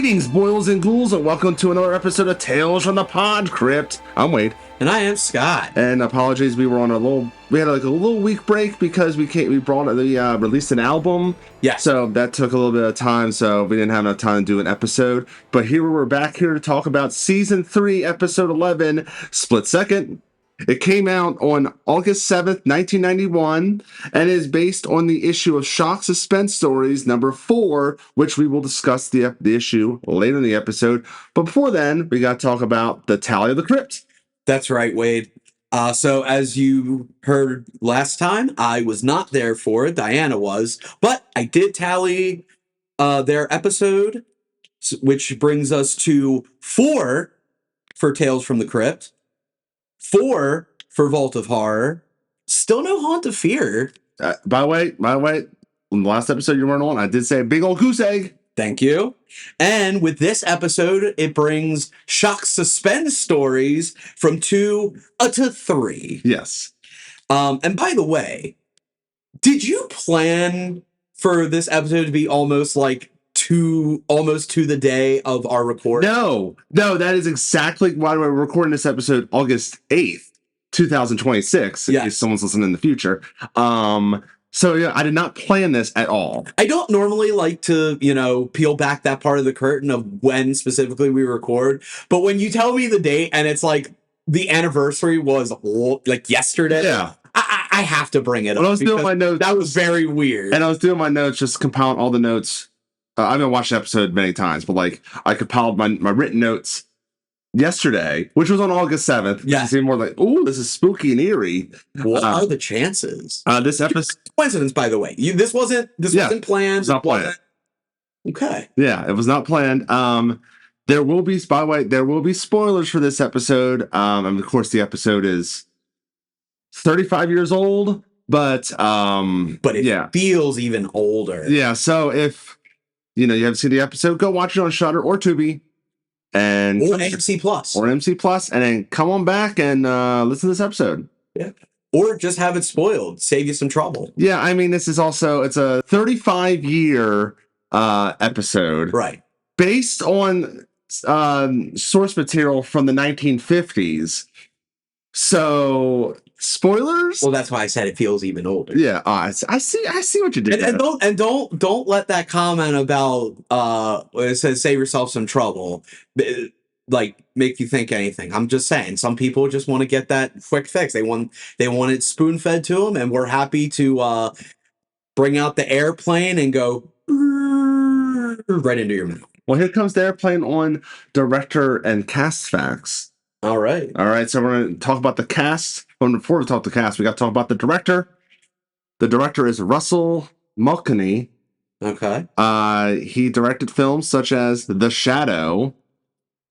Greetings, boils and ghouls, and welcome to another episode of Tales from the Podcrypt. I'm Wade. And I am Scott. And apologies, we had a little week break because we released an album. Yeah. So that took a little bit of time, so we didn't have enough time to do an episode. But here we're back here to talk about Season 3, Episode 11, Split Second. It came out on August 7th, 1991, and is based on the issue of Shock Suspense Stories number 4, which we will discuss the issue later in the episode. But before then, we got to talk about the Tally of the Crypt. That's right, Wade. So as you heard last time, I was not there for it. Diana was. But I did tally their episode, which brings us to 4 for Tales from the Crypt. 4 for Vault of Horror. Still no Haunt of Fear. By the way, in the last episode you weren't on, I did say a big old goose egg. Thank you. And with this episode, it brings Shock Suspense Stories from 2 to 3. Yes. And by the way, did you plan for this episode to be almost to the day of our recording? No, that is exactly why we're recording this episode August 8th, 2026, yes. If someone's listening in the future. So yeah, I did not plan this at all. I don't normally like to, peel back that part of the curtain of when specifically we record, but when you tell me the date and it's like the anniversary was like yesterday, yeah. I have to bring it up. I was doing my notes. That was very weird. And I was doing my notes, just compiling all the notes. I haven't watched the episode many times, but I compiled my written notes yesterday, which was on August 7th. Yeah. It seemed more like, ooh, this is spooky and eerie. What are the chances? This episode... Coincidence, by the way. This wasn't planned. It's not planned. Okay. Yeah, it was not planned. There will be spoilers for this episode. And of course, the episode is 35 years old, but it feels even older. Yeah, so if you haven't seen the episode, go watch it on Shudder or Tubi, or MC Plus, and then come on back and listen to this episode. Yeah, or just have it spoiled, save you some trouble. Yeah, I mean, it's a 35-year episode, right? Based on source material from the 1950s. So spoilers. Well, that's why I said it feels even older. Yeah, I see what you did. And don't let that comment about it says save yourself some trouble make you think anything. I'm just saying some people just want to get that quick fix. They want it spoon fed to them, and we're happy to bring out the airplane and go right into your mouth. Well, here comes the airplane on director and cast facts. All right. So we're going to talk about the cast. But before we talk the cast, we got to talk about the director. The director is Russell Mulcahy. Okay. He directed films such as The Shadow,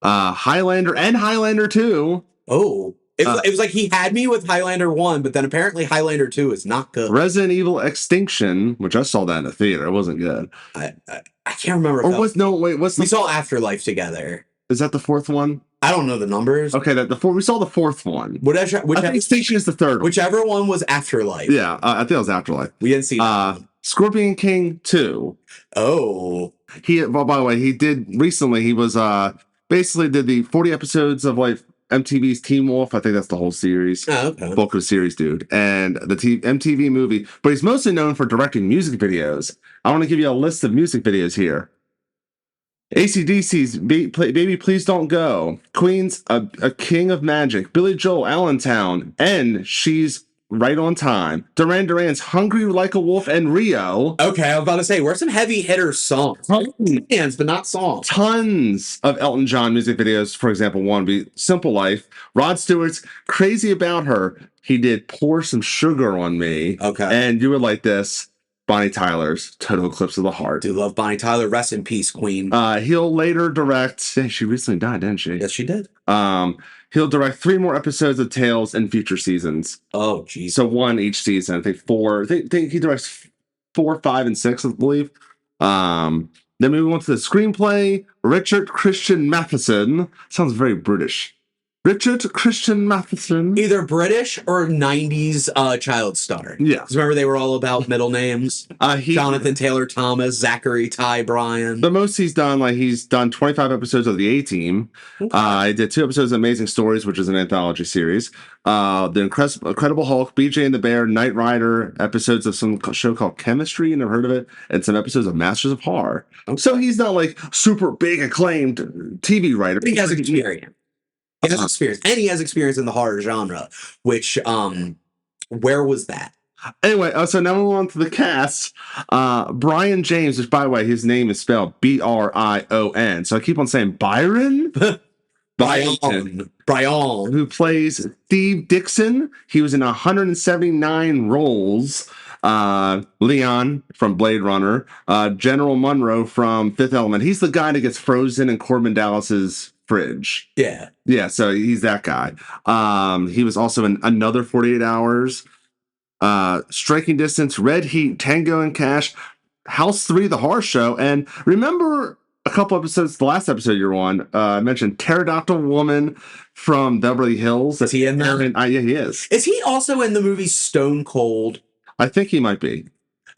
Highlander, and Highlander 2. Oh. It was like he had me with Highlander 1, but then apparently Highlander 2 is not good. Resident Evil Extinction, which I saw that in the theater. It wasn't good. I can't remember. We saw Afterlife together. Is that the fourth one? I don't know the numbers. Okay, we saw the fourth one. Whichever I think Extinction is the third one. Whichever one was Afterlife. Yeah, I think it was Afterlife. We didn't see that one. Scorpion King 2. Oh. By the way, he did recently, he was basically did the 40 episodes of MTV's Teen Wolf. I think that's the whole series. Oh, okay. Bulk of the series, dude. And the MTV movie. But he's mostly known for directing music videos. I want to give you a list of music videos here. AC/DC's Baby Please Don't Go. Queen's a King of Magic. Billy Joel, Allentown. And She's Right on Time. Duran Duran's Hungry Like a Wolf and Rio. Okay, I was about to say, where's some heavy hitter songs? Bands, but not songs. Tons of Elton John music videos. For example, one would be Simple Life. Rod Stewart's Crazy About Her. He did Pour Some Sugar on Me. Okay. And You Would Like This. Bonnie Tyler's Total Eclipse of the Heart. Do love Bonnie Tyler. Rest in peace, Queen. He'll later direct... She recently died, didn't she? Yes, she did. He'll direct 3 more episodes of Tales in future seasons. Oh, geez. So 1 each season. I think 4. I think he directs 4, 5, and 6, I believe. Then we move on to the screenplay. Richard Christian Matheson. Sounds very British. Richard Christian Matheson. Either British or 90s child star. Yeah. 'Cause remember they were all about middle names? Jonathan Taylor Thomas, Zachary Ty Bryan. The most he's done 25 episodes of the A-Team. Okay. He did 2 episodes of Amazing Stories, which is an anthology series. The Incredible Hulk, BJ and the Bear, Knight Rider, episodes of some show called Chemistry, you never heard of it, and some episodes of Masters of Horror. Okay. So he's not like super big acclaimed TV writer. But he has experience. He has experience. And he has experience in the horror genre, which, where was that? Anyway, so now we're on to the cast. Brian James, which by the way, his name is spelled Brion. So I keep on saying Byron. Brian. Who plays Steve Dixon. He was in 179 roles. Leon from Blade Runner. General Monroe from Fifth Element. He's the guy that gets frozen in Corbin Dallas's fridge. Yeah. Yeah, so he's that guy. He was also in Another 48 Hours. Striking Distance, Red Heat, Tango and Cash, House 3, The Horror Show. And remember a couple episodes, the last episode you're on, I mentioned Pterodactyl Woman from Beverly Hills. Is he in there? Yeah, he is. Is he also in the movie Stone Cold? I think he might be.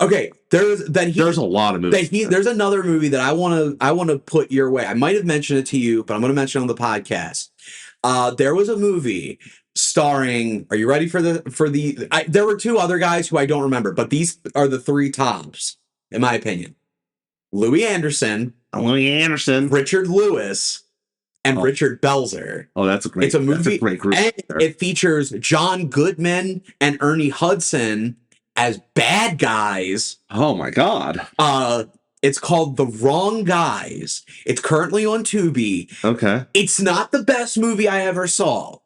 Okay, there's a lot of movies. There's another movie that I want to put your way. I might have mentioned it to you, but I'm going to mention it on the podcast. There was a movie starring. Are you ready for the? There were 2 other guys who I don't remember, but these are the 3 tops in my opinion. Louis Anderson, Richard Lewis, and Richard Belzer. Oh, that's a great. It's a movie. That's a great group. And it features John Goodman and Ernie Hudson as bad guys. Oh my God. It's called The Wrong Guys. It's currently on Tubi. Okay. It's not the best movie I ever saw.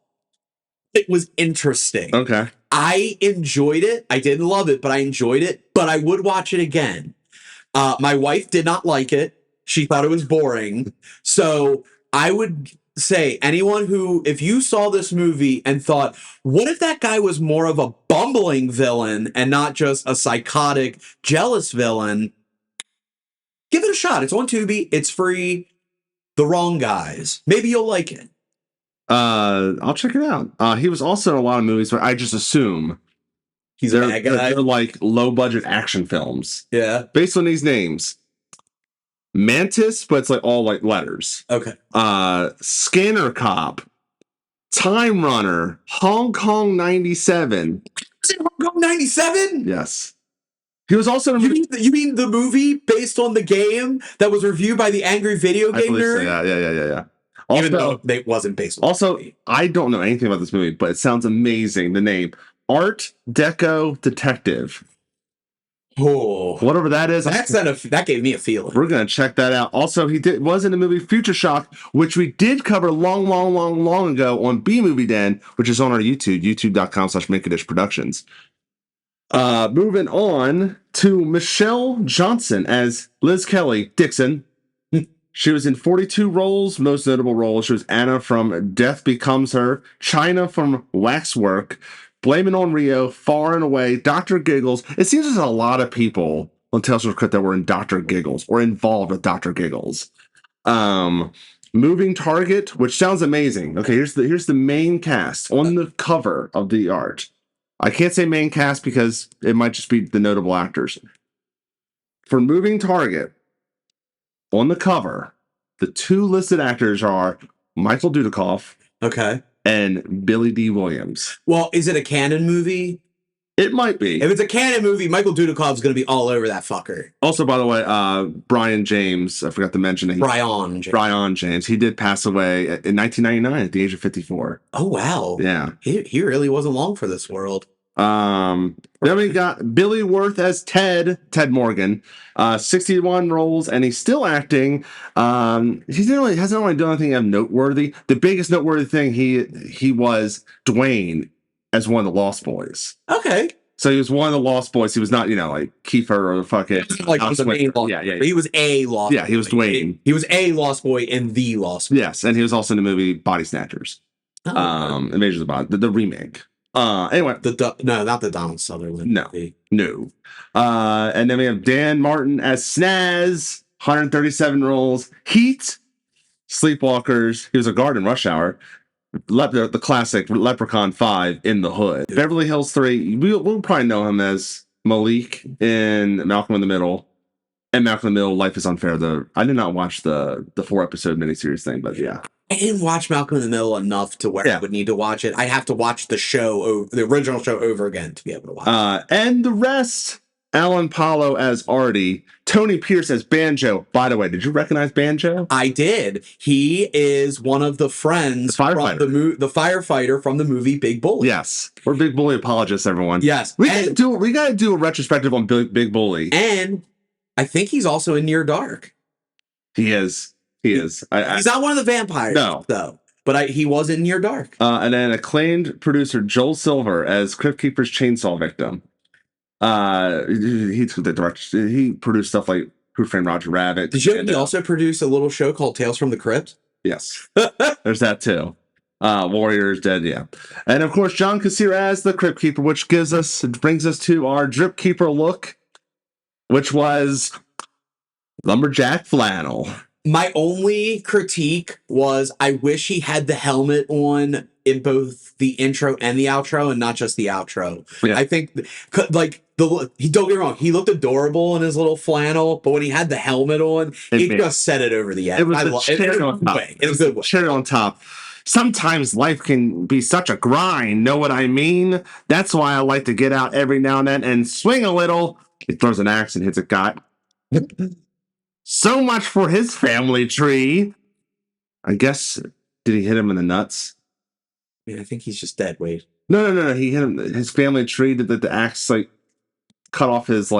It was interesting. Okay. I enjoyed it. I didn't love it, but I enjoyed it. But I would watch it again. My wife did not like it. She thought it was boring. So I would say anyone who, if you saw this movie and thought, what if that guy was more of a bumbling villain and not just a psychotic, jealous villain? Give it a shot. It's on Tubi. It's free. The Wrong Guys. Maybe you'll like it. I'll check it out. He was also in a lot of movies, but I just assume he's a bad guy. They're like low budget action films. Yeah. Based on these names. Mantis, but it's like all like letters. Okay. Scanner Cop, Time Runner, Hong Kong 97. Is it Hong Kong 97? Yes. He was also in a movie. You mean the movie based on the game that was reviewed by the Angry Video Game Nerd? So, yeah. Even though it wasn't based on also, I don't know anything about this movie, but it sounds amazing. The name Art Deco Detective. Oh, whatever that is. That gave me a feeling. We're gonna check that out. Also, he was in the movie Future Shock, which we did cover long ago on B Movie Den, which is on our YouTube, youtube.com/Condish Productions. Moving on to Michelle Johnson as Liz Kelly Dixon. She was in 42 roles, most notable roles. She was Anna from Death Becomes Her, China from Waxwork, Blame It on Rio, Far and Away, Dr. Giggles. It seems there's a lot of people on Tales from the Crypt that were in Dr. Giggles or involved with Dr. Giggles. Moving Target, which sounds amazing. Okay, here's the main cast on the cover of the art. I can't say main cast because it might just be the notable actors. For Moving Target, on the cover, the 2 listed actors are Michael Dudikoff. Okay. And Billy D. Williams. Well, is it a canon movie? It might be. If it's a canon movie, Michael Dudikoff's going to be all over that fucker. Also, by the way, Brian James, I forgot to mention it. Brian James. He did pass away in 1999 at the age of 54. Oh, wow. Yeah. He really wasn't long for this world. Then we got Billy Wirth as Ted Morgan, 61 roles, and he's still acting. He hasn't really done anything of noteworthy. The biggest noteworthy thing he was Dwayne as one of the Lost Boys. Okay. So he was one of the Lost Boys. He was not, like Kiefer or the fucking like the main Lost Boy. He was a Lost Boy. Yeah, he was Dwayne. He was a Lost Boy in the Lost Boy. Yes, and he was also in the movie Body Snatchers. Invasion of the Body, the remake. Anyway, no, not the Donald Sutherland. No. And then we have Dan Martin as Snaz, 137 roles. Heat, Sleepwalkers. He was a guard in Rush Hour. the classic Leprechaun 5 in the Hood. Beverly Hills 3, we'll probably know him as Malik in Malcolm in the Middle. And Malcolm in the Middle, Life is Unfair. I did not watch the 4-episode miniseries thing, but yeah. I didn't watch Malcolm in the Middle enough to where I would need to watch it. I'd have to watch the original show over again to be able to watch it. And the rest, Alan Paulo as Artie, Tony Pierce as Banjo. By the way, did you recognize Banjo? I did. He is one of the friends from the firefighter from the movie Big Bully. Yes. We're Big Bully apologists, everyone. Yes. We gotta do a retrospective on Big Bully. And I think he's also in Near Dark. He is. He's not one of the vampires, though. But he was in Near Dark. And then acclaimed producer Joel Silver as Crypt Keeper's chainsaw victim. He produced stuff like Who Framed Roger Rabbit. Did he also produce a little show called Tales from the Crypt? Yes. There's that too. Warriors Dead, yeah. And of course, John Kassir as the Crypt Keeper, which brings us to our Drip Keeper look, which was lumberjack flannel. My only critique was I wish he had the helmet on in both the intro and the outro and not just the outro. Yeah. I think don't get me wrong, he looked adorable in his little flannel, but when he had the helmet on, he just set it over the edge. It was a cherry on top. Sometimes life can be such a grind, know what I mean? That's why I like to get out every now and then and swing a little. He throws an axe and hits a guy. So much for his family tree. I guess, did he hit him in the nuts? I mean, I think he's just dead, Wade. No. He hit him, his family tree, did the axe, cut off his,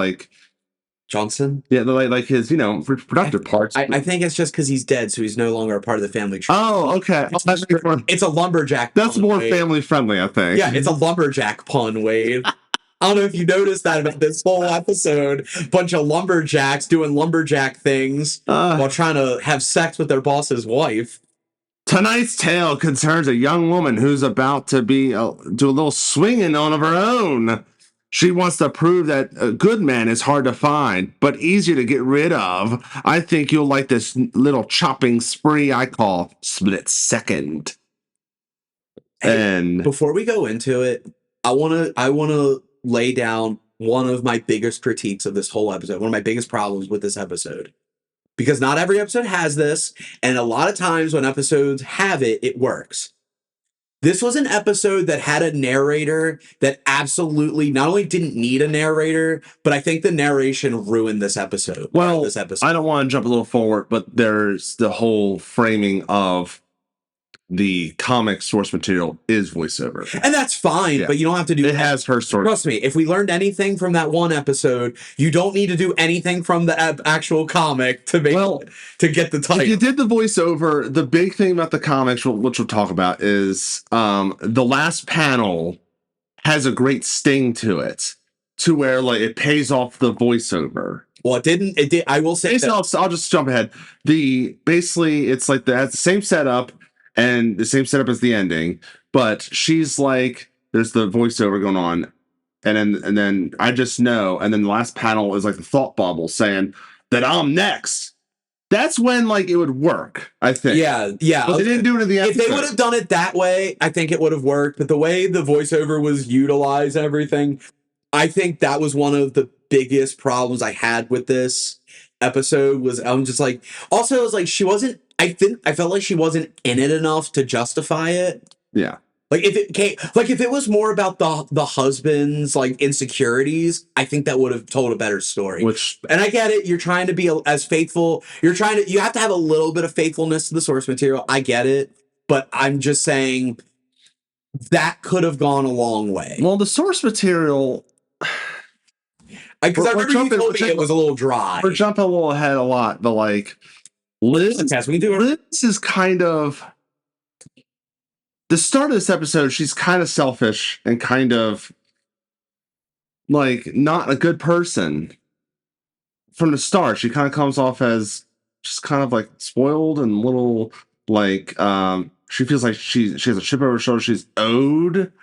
Johnson? Yeah, like his, reproductive parts. I think it's just because he's dead, so he's no longer a part of the family tree. Oh, okay. It's a lumberjack That's pun, more Wade. Family friendly, I think. Yeah, it's a lumberjack pun, Wade. I don't know if you noticed that about this whole episode. Bunch of lumberjacks doing lumberjack things while trying to have sex with their boss's wife. Tonight's tale concerns a young woman who's about to do a little swinging on of her own. She wants to prove that a good man is hard to find, but easier to get rid of. I think you'll like this little chopping spree I call Split Second. Hey, and before we go into it, I wanna lay down one of my biggest critiques of this whole episode, one of my biggest problems with this episode. Because not every episode has this, and a lot of times when episodes have it, it works. This was an episode that had a narrator that absolutely not only didn't need a narrator, but I think the narration ruined this episode. Well, I don't want to jump a little forward, but there's the whole framing of the comic source material is voiceover. And that's fine, but you don't have to do it. It has her story. Trust me, if we learned anything from that one episode, you don't need to do anything from the actual comic to get the title. If you did the voiceover, the big thing about the comics, which we'll talk about, is the last panel has a great sting to it, to where it pays off the voiceover. Well, it did. I will say I'll just jump ahead. Basically, it's it has the same setup. And the same setup as the ending, but she's there's the voiceover going on, and then I just know, and then the last panel is the thought bubble saying that I'm next. That's when it would work, I think. Yeah. But they didn't do it in the episode. If they would have done it that way, I think it would have worked. But the way the voiceover was utilized and everything, I think that was one of the biggest problems I had with this episode. I'm just also it was she wasn't. I felt like she wasn't in it enough to justify it. Yeah. If it was more about the husband's insecurities, I think that would have told a better story. And I get it, you're trying to be as faithful. You have to have a little bit of faithfulness to the source material. I get it, but I'm just saying that could have gone a long way. Well, the source material, because I remember you told me it was a little dry. We're jumping a little ahead a lot, but Liz is kind of the start of this episode. She's kind of selfish and kind of not a good person from the start. She kind of comes off as just kind of spoiled and little she feels like she has a chip over her shoulder. She's owed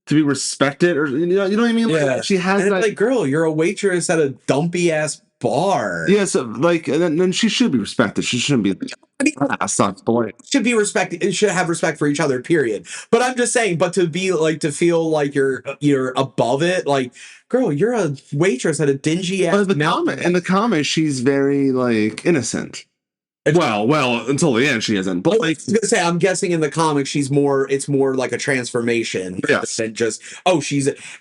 to be respected, or you know what I mean? Yeah. She has that. Girl, you're a waitress at a dumpy ass bar. Yeah, so like, and then she should be respected. She shouldn't be. I mean, That's not polite. should be respected. It should have respect for each other. Period. But I'm just saying. But to be like to feel like you're above it, like, girl, you're a waitress at a dingy ass mountain. In the comic, she's very like innocent. Well, until the end, she isn't. But like, I was gonna say, I'm guessing in the comics, it's more like a transformation. Yes. Than just, oh,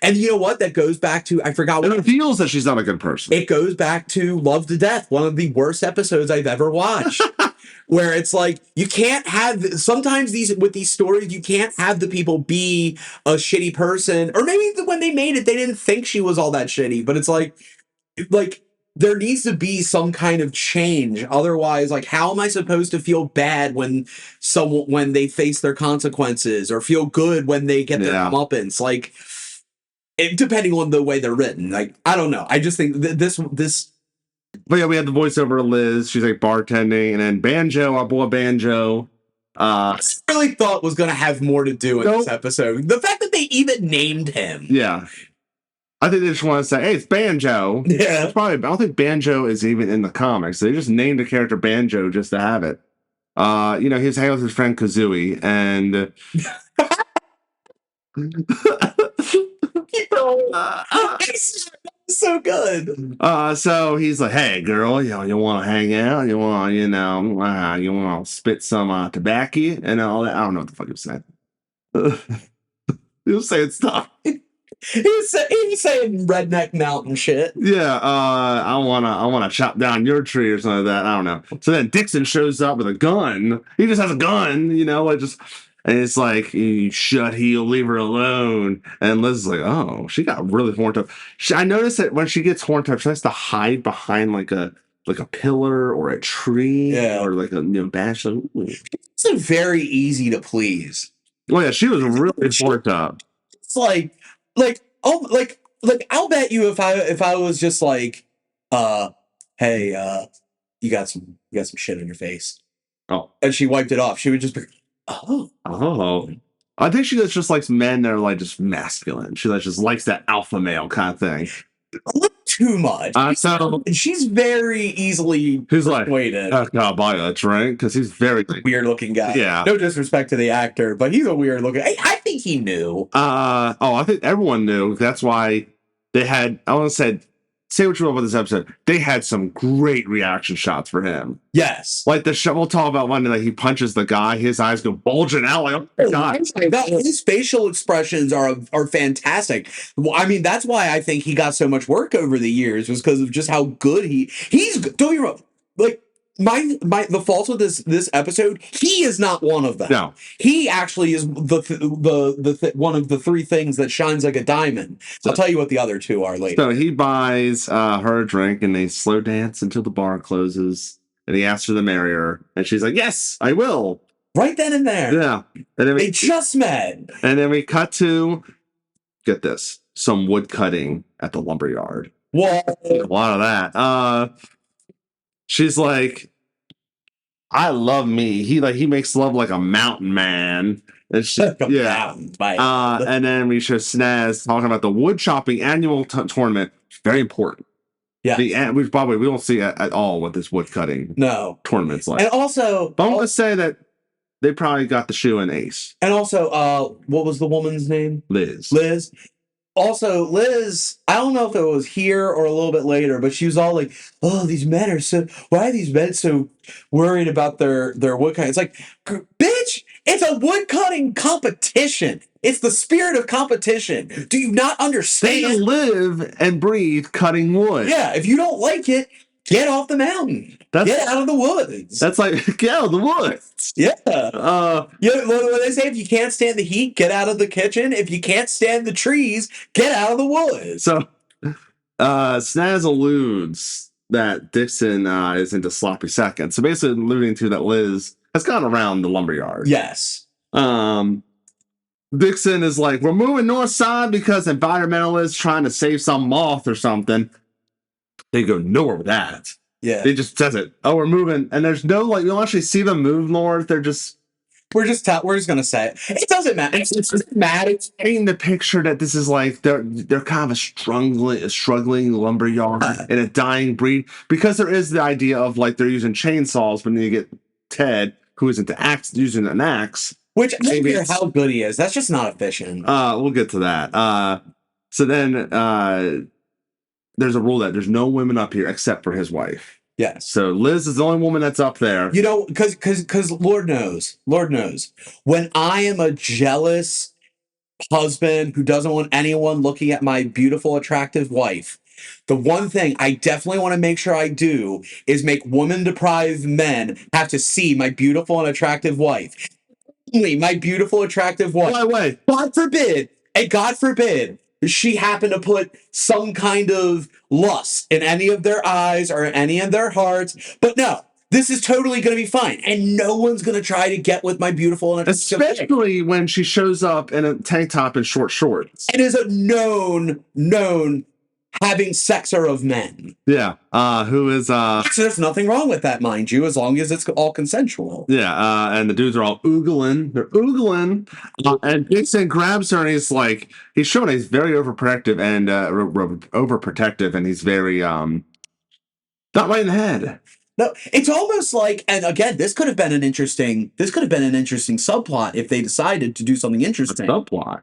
and you know what? That goes back to, I forgot it what reveals that she's not a good person. it goes back to Love to Death, one of the worst episodes I've ever watched. Where it's like, you can't have, sometimes with these stories, you can't have the people be a shitty person. Or maybe when they made it, they didn't think she was all that shitty. But it's like, there needs to be some kind of change. Otherwise, like, how am I supposed to feel bad when they face their consequences, or feel good when they get their comeuppance? Like, depending on the way they're written. Like, I don't know. I just think this. But yeah, we had the voiceover of Liz. She's like bartending, and then Banjo, our boy Banjo. I really thought was going to have more to do in this episode. The fact that they even named him. Yeah. I think they just want to say, hey, it's Banjo. Yeah. I don't think Banjo is even in the comics. They just named the character Banjo just to have it. He was hanging with his friend Kazooie, and so good. So he's like, hey, girl, you want to hang out? You want, you want to spit some tobacco and all that? I don't know what the fuck he was saying. He was saying stuff. He was saying redneck mountain shit. Yeah, I wanna chop down your tree or something like that. I don't know. So then Dixon shows up with a gun. He just has a gun, and it's like, you shut heel, leave her alone. And Liz is like, oh, she got really horned up. I noticed that when she gets horned up, she has to hide behind like a pillar or a tree, or like a bash. It's very easy to please. Well, yeah, she was really horned up. It's like I'll bet you if I was just like, hey, you got some shit on your face. Oh, and she wiped it off. She would just be, oh. I think she just likes men that are like just masculine. She just likes that alpha male kind of thing. A little too much. So she's very easily persuaded. Like, can I buy a drink? Because he's very weird looking guy. Yeah. No disrespect to the actor, but he's a weird looking. I think he knew. I think everyone knew. That's why they had. I want to say what you want about this episode. They had some great reaction shots for him. Yes. Like the show, we'll talk about one that he punches the guy, his eyes go bulging out like, oh my God. His facial expressions are fantastic. I mean, that's why I think he got so much work over the years, was because of just how good he's. Don't get me wrong. Like, the faults with this episode, he is not one of them. No, he actually is the one of the three things that shines like a diamond. So I'll tell you what the other two are later. So he buys her a drink, and they slow dance until the bar closes, and he asks her to marry her, and she's like, "Yes, I will." Right then and there. Yeah, and then they just met, and then we cut to, get this, some wood cutting at the lumberyard. Whoa, a lot of that. She's like, I love me. He makes love like a mountain man. And and then we show Snaz talking about the wood chopping annual tournament. Very important. Yeah. We don't see at all what this wood cutting tournament's like. And also, but I'm going to say that they probably got the shoe in ace. And also, what was the woman's name? Liz. Also, Liz, I don't know if it was here or a little bit later, but she was all like, "Oh, these men are why are these men so worried about their wood cutting?" It's like, bitch, it's a wood cutting competition. It's the spirit of competition. Do you not understand? They live and breathe cutting wood. Yeah, if you don't like it, get off the mountain. Get out of the woods. That's like, get out of the woods. Yeah. When they say, if you can't stand the heat, get out of the kitchen. If you can't stand the trees, get out of the woods. So, Snaz alludes that Dixon is into sloppy seconds. So basically alluding to that Liz has gone around the lumberyard. Yes. Dixon is like, we're moving north side because environmentalists trying to save some moth or something. They go nowhere with that. Yeah. They just says it. Oh, we're moving. And there's no, we don't actually see them move north. They're just We're just gonna say it. It doesn't matter. It's just mad. It's painting the picture that this is like they're kind of a struggling lumberyard and a dying breed, because there is the idea of like they're using chainsaws, but then you get Ted, who isn't using an axe. Which I don't care how good he is. That's just not efficient. We'll get to that. So then there's a rule that there's no women up here except for his wife. Yes. So Liz is the only woman that's up there. You know, because Lord knows, when I am a jealous husband who doesn't want anyone looking at my beautiful, attractive wife, the one thing I definitely want to make sure I do is make woman-deprived men have to see my beautiful and attractive wife. Only my beautiful, attractive wife. Wait. God forbid, she happened to put some kind of lust in any of their eyes or any of their hearts. But no, this is totally going to be fine. And no one's going to try to get with my beautiful and especially when she shows up in a tank top and short shorts. It is a known having sexer of men. Yeah. Who is So there's nothing wrong with that, mind you, as long as it's all consensual. Yeah, and the dudes are all oogling. They're oogling. And Dixon grabs her and he's like, he's showing he's very overprotective and he's very not right in the head. No, it's almost like, and again, this could have been an interesting subplot if they decided to do something interesting. A subplot.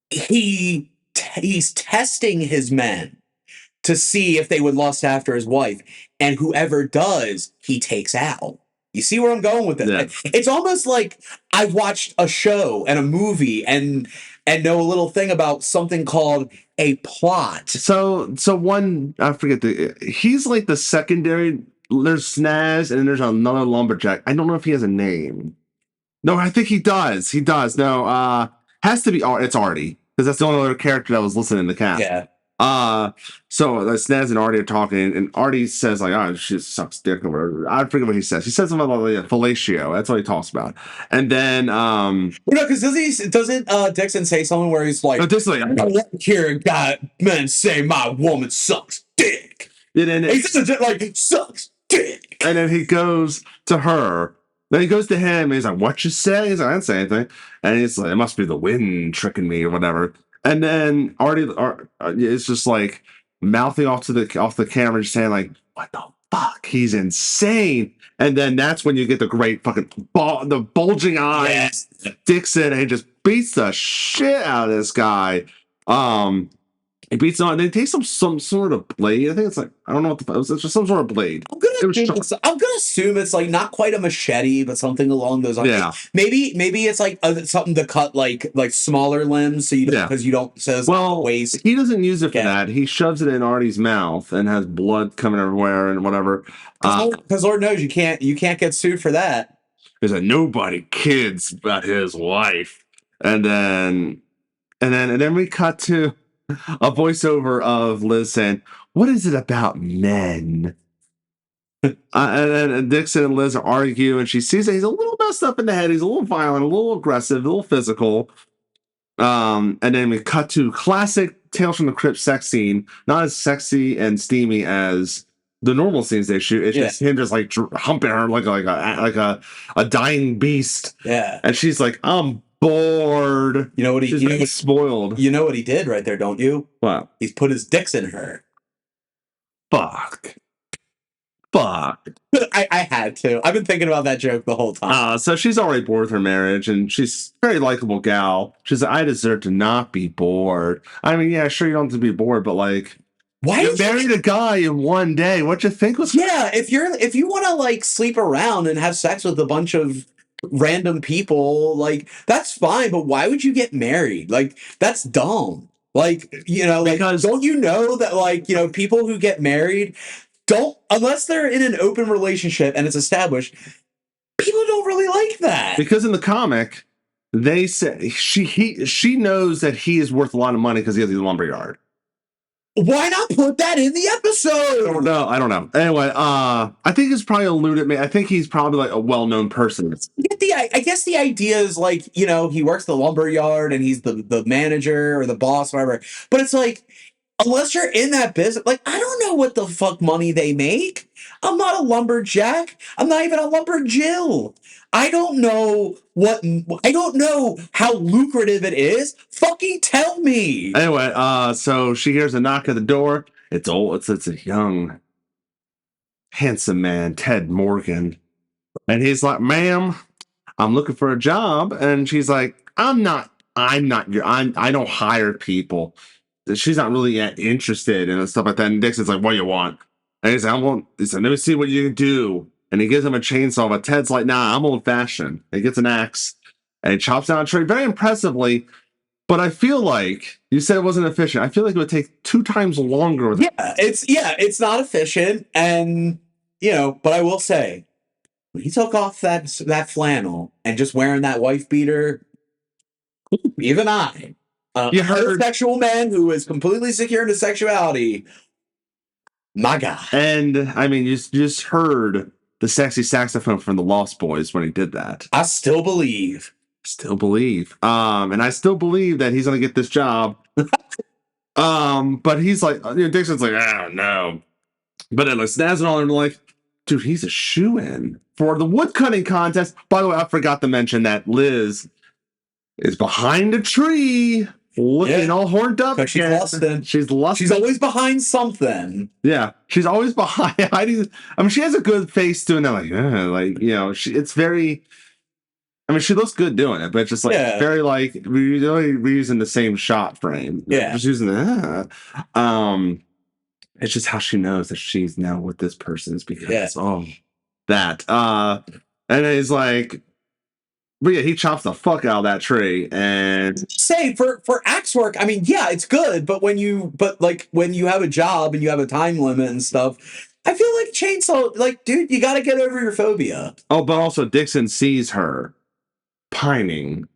He's testing his men to see if they would lust after his wife, and whoever does, he takes out. You see where I'm going with this? Yeah. It's almost like I've watched a show and a movie and know a little thing about something called a plot. So one, I forget he's like the secondary. There's Snaz and then there's another lumberjack. I don't know if he has a name. No, I think he does. No, has to be. It's Artie, because that's the only other character that was listening in the cast. Yeah. So Snaz and Artie are talking, and Artie says like, "Oh, she sucks dick," or whatever. I forget what he says. He says something about like fellatio. That's what he talks about. And then, no, because doesn't Dixon say something where he's like, "I don't hear God men say my woman sucks dick." And then he says it like sucks dick. And then he goes to her. Then he goes to him and he's like, "What you say?" He's like, "I didn't say anything." And he's like, "It must be the wind tricking me or whatever." And then Artie is just like mouthing off the camera, just saying like, "What the fuck? He's insane." And then that's when you get the great fucking the bulging eyes. Yes. Dixon, and he just beats the shit out of this guy. He beats on. They take some sort of blade. I think it's like, I don't know what it's just some sort of blade. I'm gonna assume it's like not quite a machete, but something along those lines. Yeah. Maybe it's like something to cut like smaller limbs, so because you don't says waste. He doesn't use it for that. He shoves it in Artie's mouth and has blood coming everywhere and whatever. Because Lord knows you can't get sued for that. There's a nobody kids about his wife, and then we cut to a voiceover of Liz saying, "What is it about men?" And then Dixon and Liz argue, and she sees that he's a little messed up in the head. He's a little violent, a little aggressive, a little physical. And then we cut to classic Tales from the Crypt sex scene, not as sexy and steamy as the normal scenes they shoot. It's just him just like humping her like a dying beast. Yeah, and she's like, "I'm bored." You know what he's spoiled. You know what he did right there, don't you? What? He's put his dicks in her. Fuck. I had to. I've been thinking about that joke the whole time. So she's already bored with her marriage, and she's a very likable gal. She's like, "I deserve to not be bored." I mean, yeah, sure, you don't have to be bored, but like, why you married a guy in one day? What you think was? Yeah, if you want to like sleep around and have sex with a bunch of random people, like that's fine, but why would you get married? Like that's dumb. Like, because don't you know that like, people who get married don't, unless they're in an open relationship and it's established, people don't really like that. Because in the comic, they say she knows that he is worth a lot of money because he has the lumberyard. Why not put that in the episode? I don't know. Anyway, I think it's probably eluded me. I think he's probably like a well-known person. I guess the idea is like, he works the lumberyard and he's the manager or the boss, whatever. But it's like, unless you're in that business, like, I don't know what the fuck money they make. I'm not a lumberjack. I'm not even a lumberjill. I don't know I don't know how lucrative it is. Fucking tell me. Anyway, so she hears a knock at the door. It's a young, handsome man, Ted Morgan. And he's like, ma'am, I'm looking for a job. And she's like, I don't hire people. She's not really interested in stuff like that. And Dixon's like, what do you want? And he's like, let me see what you can do. And he gives him a chainsaw, but Ted's like, nah, I'm old fashioned. He gets an axe and he chops down a tree very impressively. But I feel like you said it wasn't efficient. I feel like it would take 2 times longer. It's not efficient, and but I will say, when he took off that flannel and just wearing that wife beater, even I, a heterosexual man who is completely secure in his sexuality, my God. And I mean, you just heard the sexy saxophone from the Lost Boys when he did that. I still believe. And I still believe that he's gonna get this job. But he's like, Dixon's like, oh no. But then like snazzing on him like, dude, he's a shoo-in for the woodcutting contest. By the way, I forgot to mention that Liz is behind a tree, looking all horned up. She's lusting. She's always behind something. Yeah, she's always behind. I mean, she has a good face doing that. It's very. I mean, she looks good doing it, but it's just like very like we're using the same shot frame. Yeah, just using that. It's just how she knows that she's now with this person is because that. And he's like, but yeah, he chops the fuck out of that tree and say for axe work. I mean, yeah, it's good, but when you have a job and you have a time limit and stuff, I feel like chainsaw, like, dude, you got to get over your phobia. Oh, but also Dixon sees her pining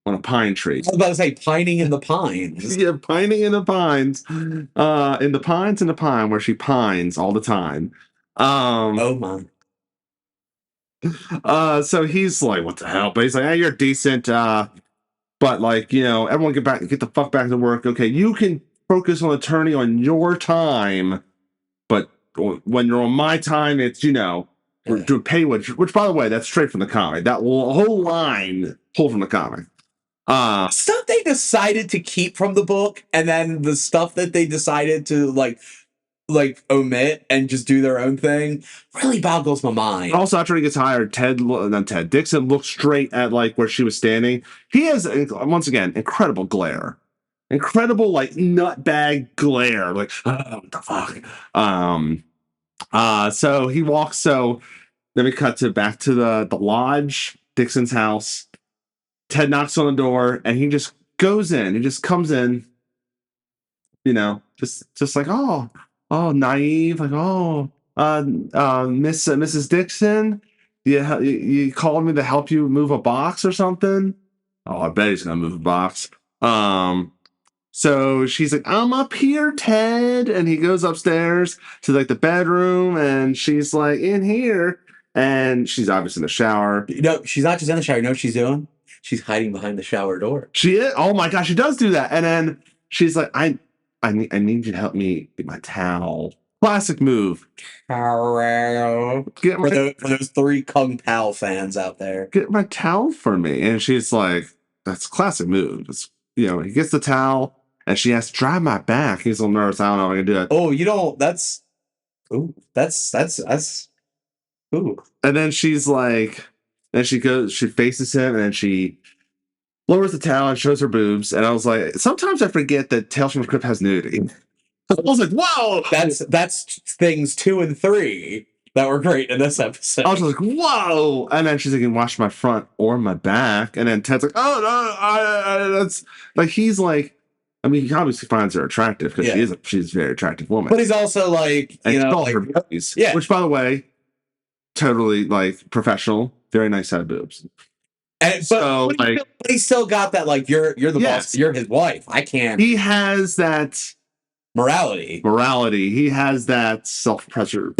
on a pine tree. I was about to say pining in the pines. Yeah, pining in the pines. In the pines in the pine where she pines all the time. Oh my. So he's like, what the hell? But he's like, hey, you're decent. But like, everyone get the fuck back to work. Okay, you can focus on attorney on your time, but when you're on my time, it's we're doing pay which by the way, that's straight from the comic. That whole line pulled from the comic. Stuff they decided to keep from the book, and then the stuff that they decided to like omit and just do their own thing really boggles my mind. Also, after he gets hired, Dixon looks straight at like where she was standing. He has once again incredible glare, incredible like nutbag glare. Like what the fuck. So he walks. So then we cut back to the lodge, Dixon's house. Ted knocks on the door, and he just goes in. He just comes in. Just like naive, like Mrs. Dixon, you called me to help you move a box or something. Oh, I bet he's gonna move a box. So she's like, I'm up here, Ted, and he goes upstairs to like the bedroom, and she's like in here, and she's obviously in the shower. She's not just in the shower. You know what she's doing? She's hiding behind the shower door. She is. Oh my gosh, she does do that, and then she's like, I need you to help me get my towel. Classic move. For those 3 Kung Pao fans out there. Get my towel for me. And she's like, that's a classic move. It's, he gets the towel and she has to dry my back. He's a little nervous. I don't know if I can do it. Oh, you don't. That's. Ooh. And then she's like, then she faces him and then she lowers the towel and shows her boobs. And I was like, sometimes I forget that Tales from the Crypt has nudity. I was like, whoa! That's things 2 and 3 that were great in this episode. I was like, whoa! And then she's like, you can wash my front or my back. And then Ted's like, oh, no, that's like, he's like, I mean, he obviously finds her attractive because she's a very attractive woman. But he's also like, her boobs, which, by the way, totally like professional, very nice set of boobs. But he still got that, like, you're the boss, you're his wife. I can't. He has that morality. He has that self-preservation.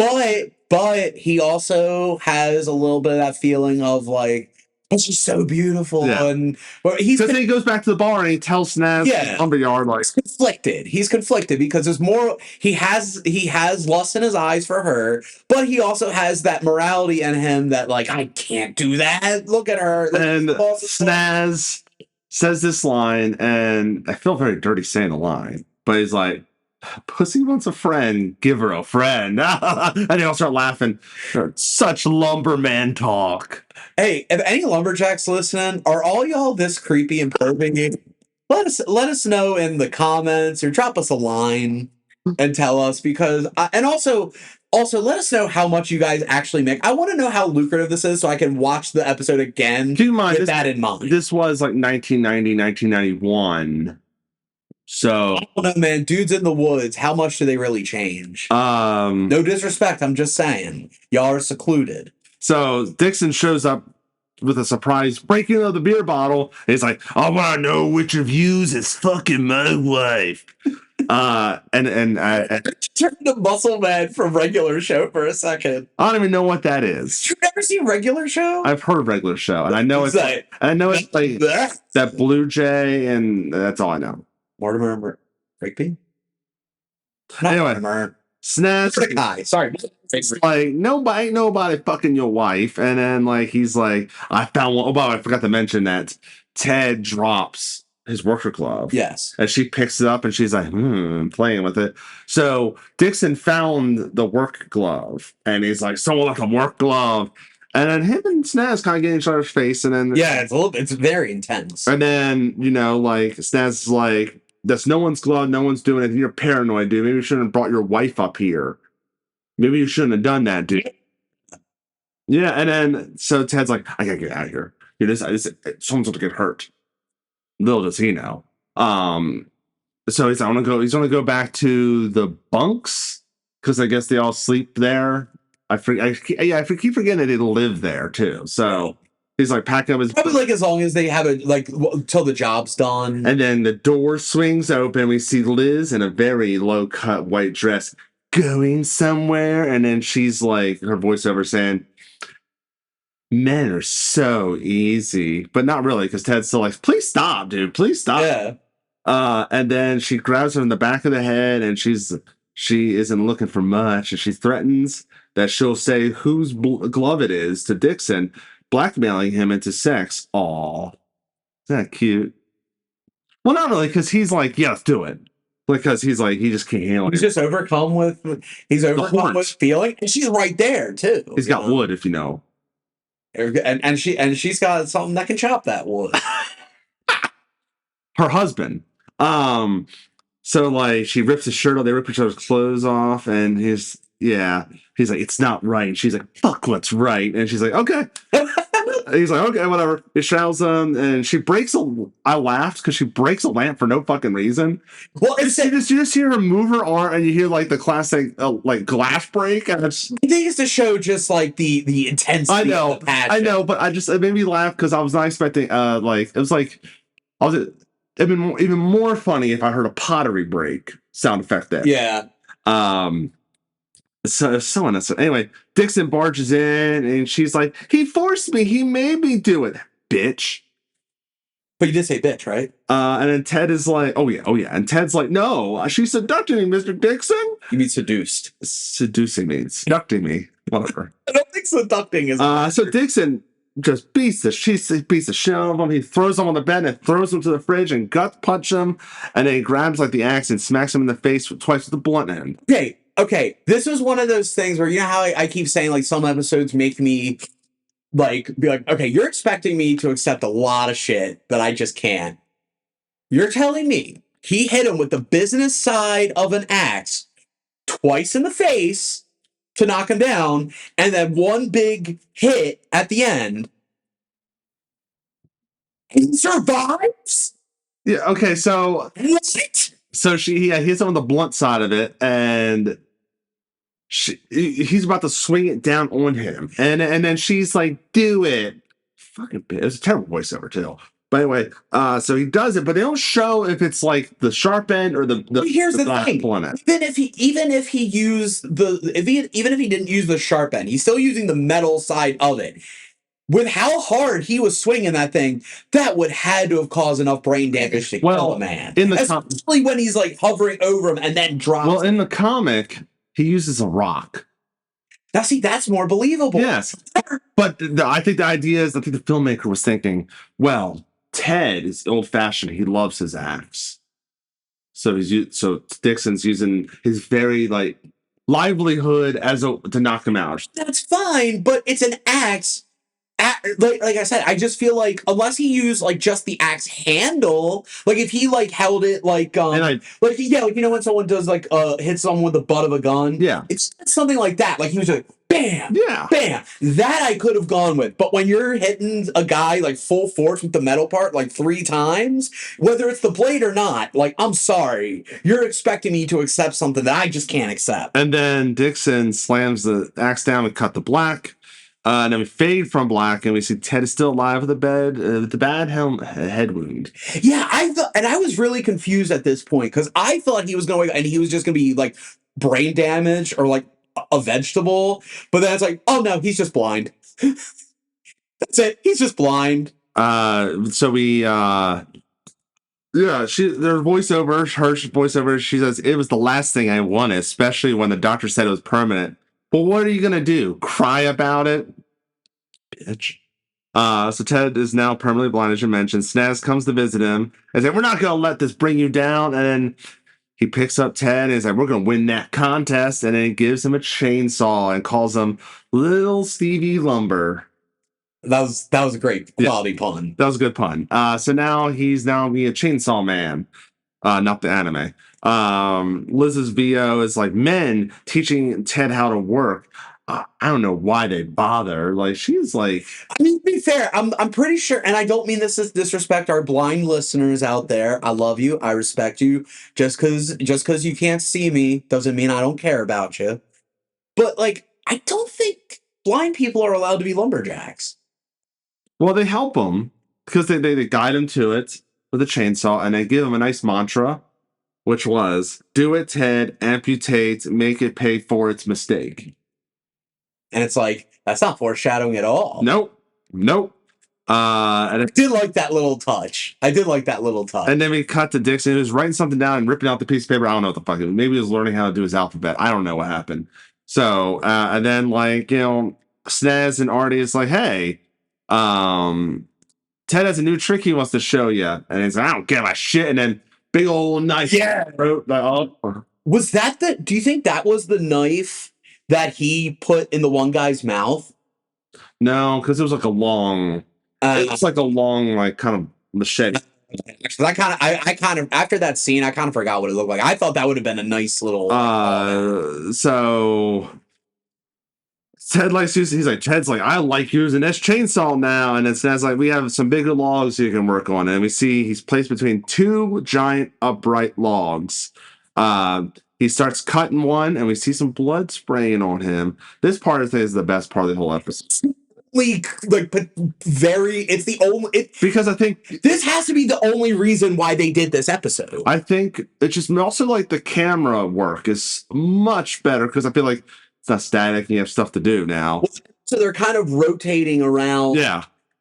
But he also has a little bit of that feeling of like, And she's so beautiful. Yeah. And well, he's Because then he goes back to the bar and he tells Snaz Yeah. lumberyard like conflicted. He's conflicted because there's more. He has lust in his eyes for her, but he also has that morality in him that like I can't do that. Look at her. Look and at Snaz says this line, and I feel very dirty saying the line, but he's like, "Pussy wants a friend, give her a friend," and they all start laughing. Such lumberman talk. Hey, if any lumberjacks listening, are all y'all this creepy and pervy? Let us know in the comments or drop us a line and tell us because and also let us know how much you guys actually make. I want to know how lucrative this is so I can watch the episode again Keep in mind, with that in mind. This was like 1990, 1991. So I don't know, man. Dudes in the woods, how much do they really change? No disrespect, I'm just saying. Y'all are secluded. So Dixon shows up with a surprise breaking of the beer bottle. He's like, I want to know which of yous is fucking my wife. and I turned to Muscle Man from Regular Show for a second. I don't even know what that is. You've never seen Regular Show? I've heard of Regular Show, and I know it's like that Blue Jay, and that's all I know. Mortimer Rigby? Anyway, Snaz. Sorry. It's like nobody fucking your wife, and then like he's like, I found one. Oh, by the way, I forgot to mention that Ted drops his worker glove. Yes. And she picks it up and she's like, playing with it. So Dixon found the work glove and he's like, someone like a work glove. And then him and Snaz kind of get in each other's face, and then it's very intense. And then like Snaz is like, that's no one's glove, no one's doing it. You're paranoid, dude. Maybe you shouldn't have brought your wife up here. Maybe you shouldn't have done that, dude. Yeah, and then so Ted's like, I gotta get out of here. Someone's gonna get hurt. Little does he know. So he's gonna go back to the bunks because I guess they all sleep there. I keep forgetting that they live there too. So he's like packing up his probably like as long as they have it like till the job's done. And then the door swings open. We see Liz in a very low cut white dress going somewhere, and then she's like her voiceover saying, men are so easy, but not really, because Ted's still like, please stop, dude, please stop. Yeah. And then she grabs her in the back of the head, and she isn't looking for much, and she threatens that she'll say whose glove it is to Dixon, blackmailing him into sex. Aw, isn't that cute? Well, not really, because he's like, yeah, let's do it. Because he's like, he just can't handle it. He's just overcome with feeling, and she's right there too. He's got wood, if you know. And she's got something that can chop that wood. Her husband. So like she rips his shirt off, they rip each other's clothes off, and he's like, it's not right. And she's like, fuck what's right. And she's like, okay. He's like, okay, whatever. He shouts him, and she breaks I laughed because she breaks a lamp for no fucking reason. Well, you just hear her move her arm, and you hear like the classic like glass break, and it's. I think it's to show just like the intensity. I know, of the passion. I know, but it made me laugh because I was not expecting. It'd been even more funny if I heard a pottery break sound effect there. Yeah. So unnecessary. Anyway, Dixon barges in, and she's like, he forced me. He made me do it, bitch. But you did say bitch, right? And then Ted is like, oh yeah. And Ted's like, no, she's seducting me, Mr. Dixon. You mean seduced. Seducing me. Seducting me. Whatever. I don't think seducting is so Dixon just beats the shit out of him. He throws him on the bed and throws him to the fridge and gut punch him. And then he grabs like the axe and smacks him in the face twice with the blunt end. Okay, this is one of those things where, you know how I keep saying, like, some episodes make me, like, be like, okay, you're expecting me to accept a lot of shit that I just can't. You're telling me he hit him with the business side of an axe twice in the face to knock him down, and then one big hit at the end. And he survives? Yeah, okay, so... What? So he hits him on the blunt side of it, and he's about to swing it down on him, and then she's like, "Do it, fucking bitch!" It's a terrible voiceover too. But anyway, so he does it, but they don't show if it's like the sharp end or the. Here's the thing: even if he used even if he didn't use the sharp end, he's still using the metal side of it. with how hard he was swinging that thing, that would had to have caused enough brain damage to kill a man. Especially when he's like hovering over him and then drops. Well, in the comic, he uses a rock. Now, see, that's more believable. Yes, but I think the idea is, I think the filmmaker was thinking, well, Ted is old-fashioned. He loves his axe, so Dixon's using his very like livelihood to knock him out. That's fine, but it's an axe. Like I said, I just feel like unless he used like just the axe handle, like if he like held it like like you know when someone does like hit someone with the butt of a gun, it's something like that. Like he was like bam, bam. That I could have gone with, but when you're hitting a guy like full force with the metal part like 3 times, whether it's the blade or not, like I'm sorry, you're expecting me to accept something that I just can't accept. And then Dixon slams the axe down and cut the black. And then we fade from black, and we see Ted is still alive with the bad head wound. Yeah, I was really confused at this point because I thought he was going and he was just going to be like brain damage or like a vegetable, but then it's like, oh no, he's just blind. That's it. He's just blind. So we their voiceover, her voiceover, she says it was the last thing I wanted, especially when the doctor said it was permanent. Well, what are you gonna do? Cry about it? Bitch. So Ted is now permanently blind, as you mentioned. Snaz comes to visit him and said, we're not gonna let this bring you down. And then he picks up Ted and is like, we're gonna win that contest. And then he gives him a chainsaw and calls him Little Stevie Lumber. That was a great quality pun. That was a good pun. So now he's being a chainsaw man. Not the anime. Liz's VO is like men teaching Ted how to work. I don't know why they bother. Like she's like, I mean, to be fair, I'm pretty sure, and I don't mean this as disrespect our blind listeners out there. I love you, I respect you. Just because you can't see me doesn't mean I don't care about you. But like, I don't think blind people are allowed to be lumberjacks. Well, they help them because they guide him to it with a chainsaw, and they give him a nice mantra, which was, do it, Ted, amputate, make it pay for its mistake. And it's like, that's not foreshadowing at all. Nope. And I did like that little touch. And then we cut to Dixon, who's writing something down and ripping out the piece of paper. I don't know what the fuck it was. Maybe he was learning how to do his alphabet. I don't know what happened. So, and then like, you know, Snaz and Artie is like, hey, Ted has a new trick he wants to show you. And he's like, I don't give a shit. And then big old knife. Yeah. Was that do you think that was the knife that he put in the one guy's mouth? No, because it was like a long, like kind of machete. I kind of after that scene, I kind of forgot what it looked like. I thought that would have been a nice little. So Ted likes using. He's like, Ted's like, I like using this chainsaw now, and it's like we have some bigger logs you can work on, and we see he's placed between 2 giant upright logs. He starts cutting one, and we see some blood spraying on him. This part I think is the best part of the whole episode. It's the only because I think this has to be the only reason why they did this episode. I think it's just also like the camera work is much better because I feel like it's not static and you have stuff to do now. So they're kind of rotating around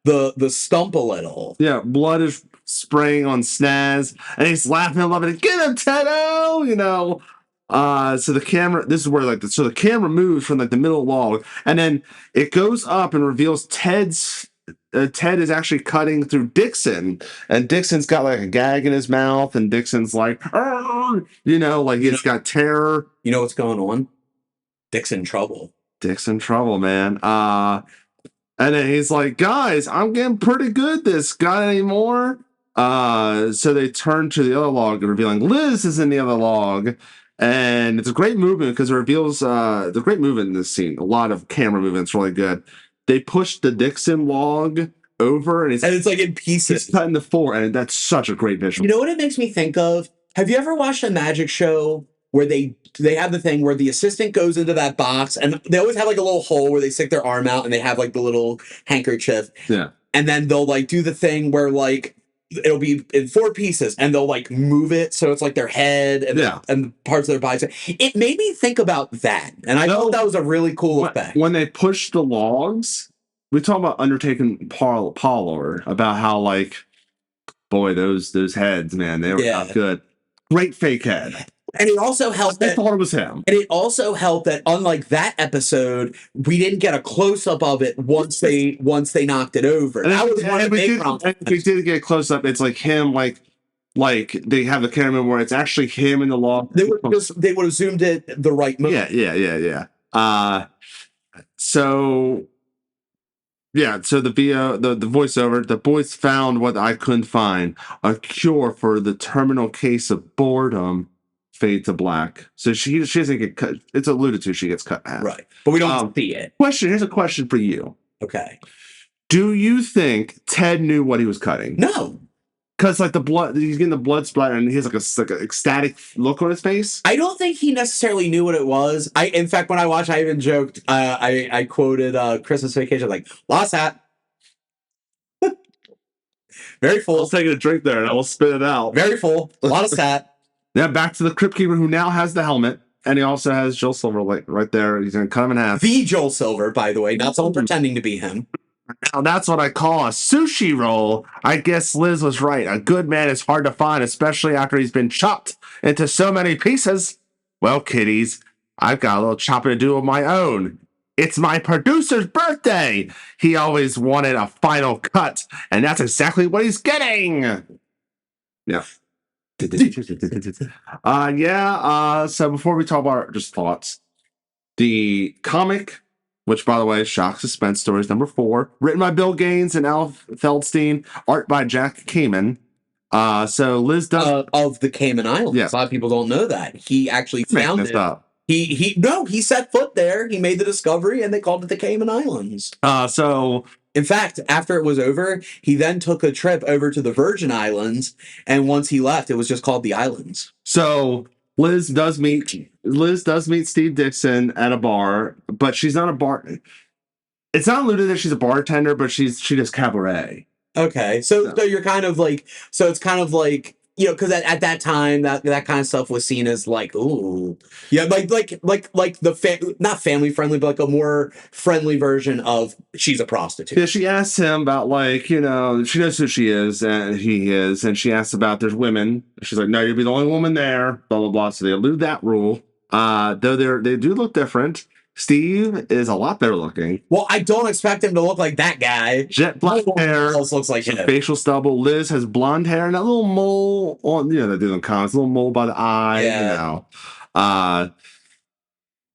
the stump a little. Yeah, blood is spraying on Snaz, and he's laughing and loving it. Get him, Teddo! You know. So the camera, this is where the camera moves from like the middle log, and then it goes up and reveals Ted is actually cutting through Dixon, and Dixon's got like a gag in his mouth, and Dixon's like, you know, like he's got terror. You know what's going on? Dixon trouble, man. And then he's like, guys, I'm getting pretty good. This got any more? So they turn to the other log, revealing Liz is in the other log. And it's a great movement because it reveals the great movement in this scene. A lot of camera movement's really good. They push the Dixon log over, and it's like in pieces. He's cutting the 4, and that's such a great visual. You know what it makes me think of? Have you ever watched a magic show where they have the thing where the assistant goes into that box, and they always have like a little hole where they stick their arm out, and they have like the little handkerchief. Yeah. And then they'll like do the thing where like it'll be in 4 pieces, and they'll like move it so it's like their head and parts of their bodies. It made me think about that, and I thought that was a really cool effect. When they push the logs, we talk about Undertaking Parlor about how like, boy, those heads, man, they were not good. Great fake head. And it also helped I thought it was him. And it also helped that, unlike that episode, we didn't get a close up of it once they knocked it over. And that was one of the big problems. We did get close up. It's like him, like they have the camera where it's actually him in the law. They would have zoomed it the right moment. Yeah. So the voiceover, the boys found what I couldn't find, a cure for the terminal case of boredom. Fade to black. So she doesn't get cut. It's alluded to. She gets cut in half. Right. But we don't see it. Here's a question for you. Okay. Do you think Ted knew what he was cutting? No. Because like the blood, he's getting the blood splatter, and he has like an ecstatic look on his face. I don't think he necessarily knew what it was. In fact, when I watched, I even joked. I quoted Christmas Vacation, like lost hat. Very full. I'll take a drink there, and I will spit it out. Very full. Lost hat. Yeah, back to the Crypt Keeper, who now has the helmet, and he also has Joel Silver like right there. He's gonna cut him in half. The Joel Silver, by the way, not someone pretending to be him. Now that's what I call a sushi roll. I guess Liz was right. A good man is hard to find, especially after he's been chopped into so many pieces. Well, kiddies, I've got a little chopping to do of my own. It's my producer's birthday. He always wanted a final cut, and that's exactly what he's getting. Yeah. So before we talk about just thoughts, the comic, which by the way, Shock Suspense Stories number 4, written by Bill Gaines and Al Feldstein, art by Jack Kamen. So Liz does of the Cayman Islands. Yes. A lot of people don't know that he actually found it. Up. He set foot there. He made the discovery, and they called it the Cayman Islands. So in fact, after it was over, he then took a trip over to the Virgin Islands, and once he left, it was just called the Islands. So Liz does meet Steve Dixon at a bar, but she's not a bar. It's not alluded that she's a bartender, but she does cabaret. Okay, so you're kind of like, so it's kind of like, you know, because at that time that kind of stuff was seen as like, ooh, yeah, like the not family friendly, but like a more friendly version of she's a prostitute. Yeah, she asks him about like, you know, she knows who she is and he is, and she asks about there's women. She's like, no, you'll be the only woman there. Blah blah blah. So they elude that rule. Though they do look different. Steve is a lot better looking. Well, I don't expect him to look like that guy. Jet black hair. Else looks like him. Facial stubble. Liz has blonde hair and that little mole on, you know, they do in comics, a little mole by the eye, you know.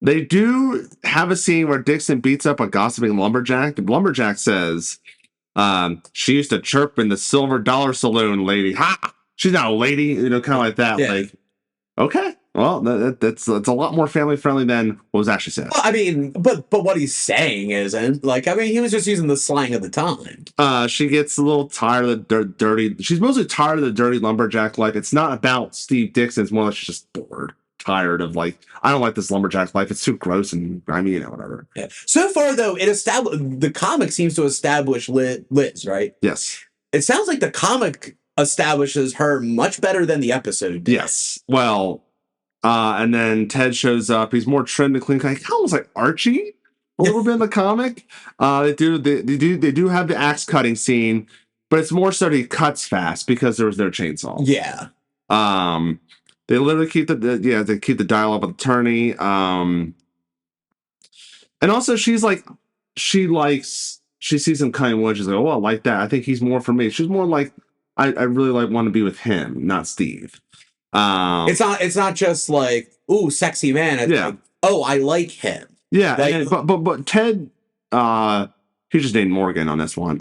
They do have a scene where Dixon beats up a gossiping lumberjack. The lumberjack says, she used to chirp in the Silver Dollar Saloon, lady. Ha! She's not a lady, you know, kind of like that. Yeah. Like, okay. Well, that's a lot more family friendly than what was actually said. Well, I mean, but what he's saying isn't like. I mean, he was just using the slang of the time. She gets a little tired of the dirty. She's mostly tired of the dirty lumberjack life. It's not about Steve Dixon. It's more like she's just bored, tired of like, I don't like this lumberjack life. It's too gross and grimy, you know, whatever. Yeah. So far, though, the comic seems to establish Liz, right? Yes. It sounds like the comic establishes her much better than the episode did. Yes. Well. And then Ted shows up. He's more trimmed and clean, kind of almost like Archie a little bit in the comic. They do have the axe cutting scene, but it's more so that he cuts fast because there was no chainsaw. Yeah. They literally keep they keep the dialogue with attorney. And also she sees him cutting wood. She's like, oh, I like that. I think he's more for me. She's more like, I really want to be with him, not Steve. It's not just like, ooh, sexy man. It's like, oh, I like him. Yeah, like, but Ted, he just named Morgan on this one.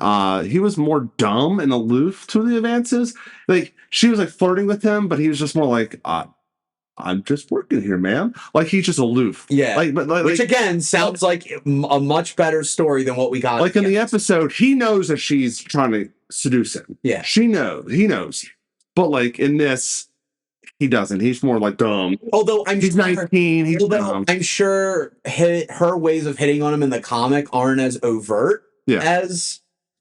He was more dumb and aloof to the advances. Like she was like flirting with him, but he was just more like, I'm just working here, man. Like he's just aloof. Yeah, which again sounds like a much better story than what we got. Like in the episode, he knows that she's trying to seduce him. Yeah, he knows. But like in this, he doesn't. He's more like dumb. Although he's 19, he's dumb. I'm sure her ways of hitting on him in the comic aren't as overt as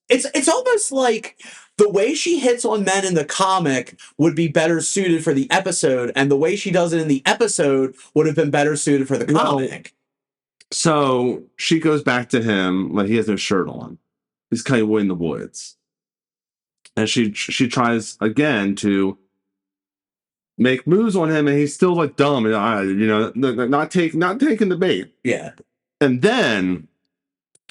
it's almost like the way she hits on men in the comic would be better suited for the episode, and the way she does it in the episode would have been better suited for the comic. So she goes back to him like he has no shirt on. he's cutting wood in the woods. And she tries again to make moves on him, and he's still like dumb, and not taking the bait. Yeah. And then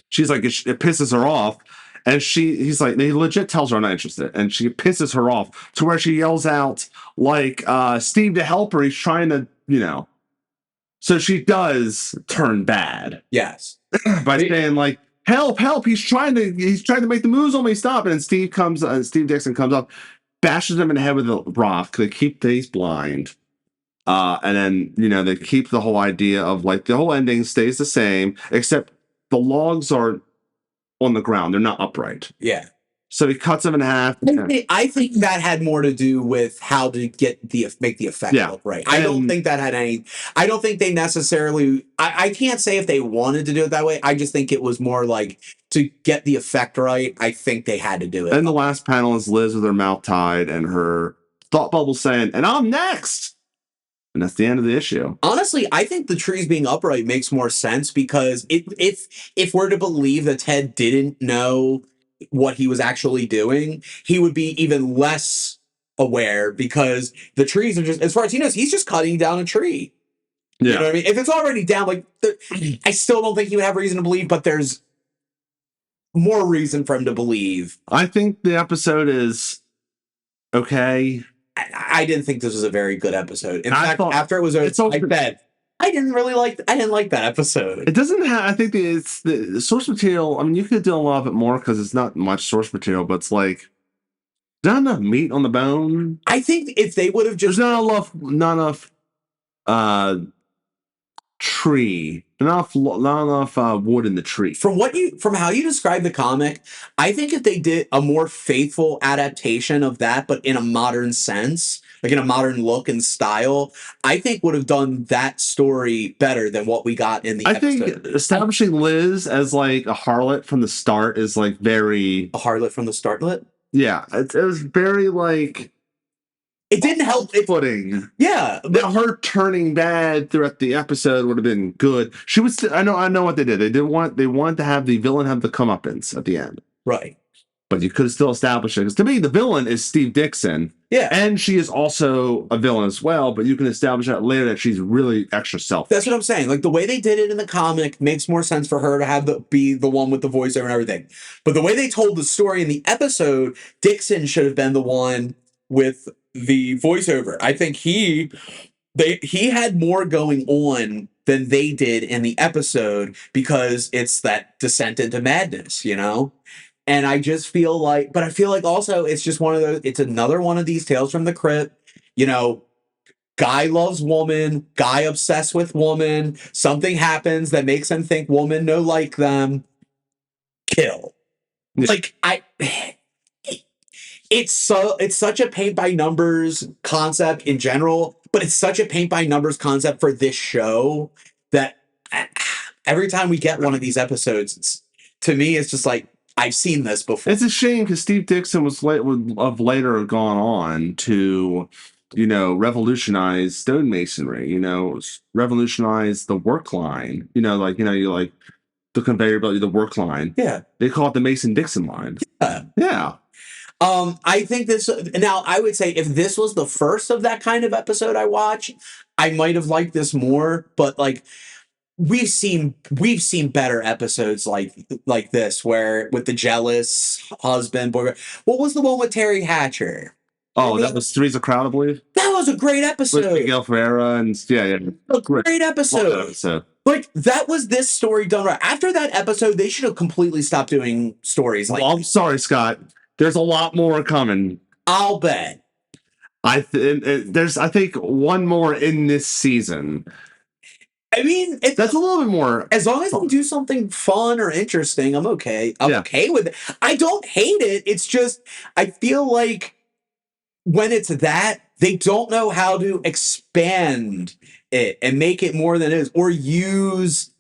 she's like, it pisses her off, and he's like, he legit tells her I'm not interested, and she pisses her off to where she yells out like, Steve to help her. He's trying to, so she does turn bad. Yes. By saying like, help, he's trying to make the moves on me, stop. And Steve Dixon comes up, bashes him in the head with a rock. They keep these blind. And then, they keep the whole idea of like the whole ending stays the same, except the logs are on the ground. They're not upright. Yeah. So he cuts them in half. I think that had more to do with how to make the effect look right. I don't think that had any. I don't think they necessarily. I can't say if they wanted to do it that way. I just think it was more like to get the effect right. I think they had to do it. And the last panel is Liz with her mouth tied and her thought bubble saying, "And I'm next." And that's the end of the issue. Honestly, I think the trees being upright makes more sense because if we're to believe that Ted didn't know what he was actually doing, he would be even less aware because the trees are just, as far as he knows, he's just cutting down a tree. Yeah. You know what I mean? If it's already down, like, I still don't think he would have reason to believe, but there's more reason for him to believe. I think the episode is okay. I didn't think this was a very good episode. In fact, after it was over, I said, I didn't like that episode. It doesn't have, I think it's the source material. I mean, you could do a lot of it more because it's not much source material, but it's like, not enough meat on the bone. I think if they would have just... There's not enough tree. Not enough wood in the tree. From how you describe the comic, I think if they did a more faithful adaptation of that, but in a modern sense, like in a modern look and style, I think would have done that story better than what we got in the episode. I think establishing Liz as like a harlot from the start is like very... A harlot from the startlet? Yeah, it was very like... It didn't help. Footing. Yeah, her turning bad throughout the episode would have been good. She was. I know what they did. They wanted to have the villain have the comeuppance at the end, right? But you could have still established it because to me the villain is Steve Dixon. Yeah, and she is also a villain as well. But you can establish that later that she's really extra selfish. That's what I'm saying. Like the way they did it in the comic makes more sense for her to be the one with the voiceover and everything. But the way they told the story in the episode, Dixon should have been the one with the voiceover. I think he had more going on than they did in the episode because it's that descent into madness, And I just feel like, but I feel like also it's just one of those, it's another one of these tales from the crypt, guy loves woman, guy obsessed with woman, something happens that makes him think woman no like them, kill. Like it's such a paint by numbers concept in general, but it's such a paint by numbers concept for this show that every time we get one of these episodes, to me, it's just like, I've seen this before. It's a shame because Steve Dixon would have later gone on to, revolutionize stonemasonry, revolutionize the work line, you like the conveyor belt, the work line. Yeah. They call it the Mason-Dixon line. Yeah. Yeah. I think now I would say if this was the first of that kind of episode I watch, I might have liked this more, but like we've seen better episodes like this where with the jealous husband, boy. What was the one with Terry Hatcher? Oh, that was Three's a Crowd, I believe. That was a great episode. With Miguel Ferreira and a great episode. Like that was this story done right. After that episode, they should have completely stopped doing stories like. Well, I'm sorry, Scott. There's a lot more coming. I'll bet. There's I think one more in this season. I mean, that's a little bit more. As long as they do something fun or interesting, I'm okay. I'm okay with it. I don't hate it. It's just I feel like when it's that, they don't know how to expand it and make it more than it is, or use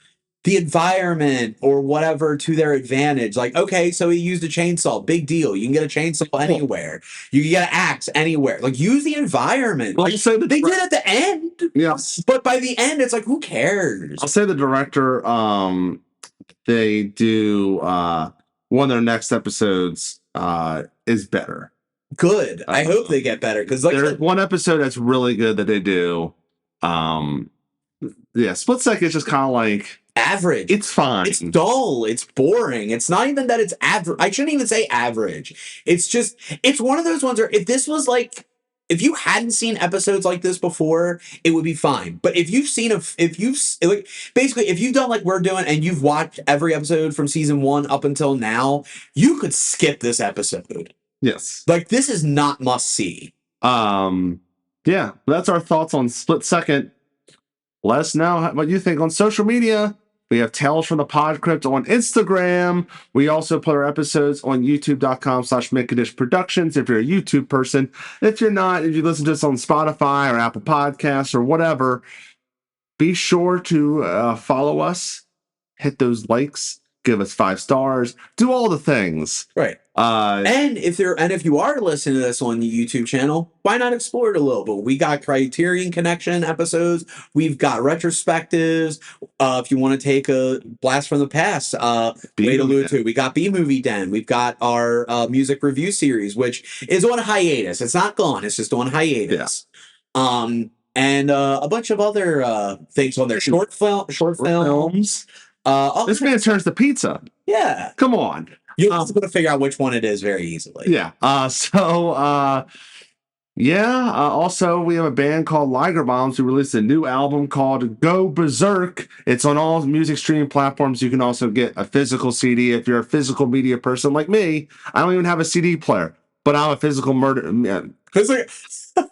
the environment or whatever to their advantage. Like, okay, so he used a chainsaw. Big deal. You can get a chainsaw anywhere. You can get an axe anywhere. Like, use the environment. Well, like, they did at the end. Yes. But by the end, it's like, who cares? I'll say the director, they do one of their next episodes is better. Good. I hope they get better because like there's one episode that's really good that they do. Yeah, Split Second is just kind of like average. It's fine. It's dull. It's boring. It's not even that it's average. I shouldn't even say average. It's just it's one of those ones where if this was like if you hadn't seen episodes like this before, it would be fine. But if you've seen if you've like basically if you've done like we're doing and you've watched every episode from season 1 up until now, you could skip this episode. Yes. Like this is not must see. Yeah, that's our thoughts on Split Second. Let us know what you think on social media. We have Tales from the Podcrypt on Instagram. We also put our episodes on youtube.com/Condish Productions if you're a YouTube person. If you're not, if you listen to us on Spotify or Apple Podcasts or whatever, be sure to follow us, hit those likes, give us 5 stars, do all the things. Right. And if you are listening to this on the YouTube channel, why not explore it a little bit? We got Criterion Connection episodes. We've got retrospectives. If you want to take a blast from the past, wait allude to. We got B Movie Den. We've got our music review series, which is on hiatus. It's not gone. It's just on hiatus. Yeah. And a bunch of other things on there. Short films. This man turns to pizza. Yeah. Come on. You're just going to figure out which one it is very easily. Yeah. Also, we have a band called Liger Bombs who released a new album called Go Berserk. It's on all music streaming platforms. You can also get a physical CD if you're a physical media person like me. I don't even have a CD player, but I'm a physical murder. Man. I'm sure. I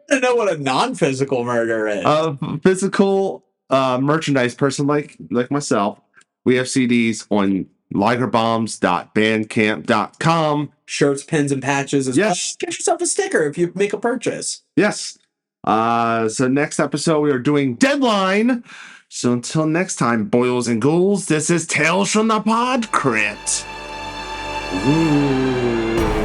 don't know what a non-physical murder is. A physical merchandise person like myself. We have CDs on ligerbombs.bandcamp.com. Shirts, pins, and patches as well. Get yourself a sticker if you make a purchase. Yes. So next episode we are doing Deadline. So until next time, boils and ghouls, this is Tales from the Podcrypt. Ooh.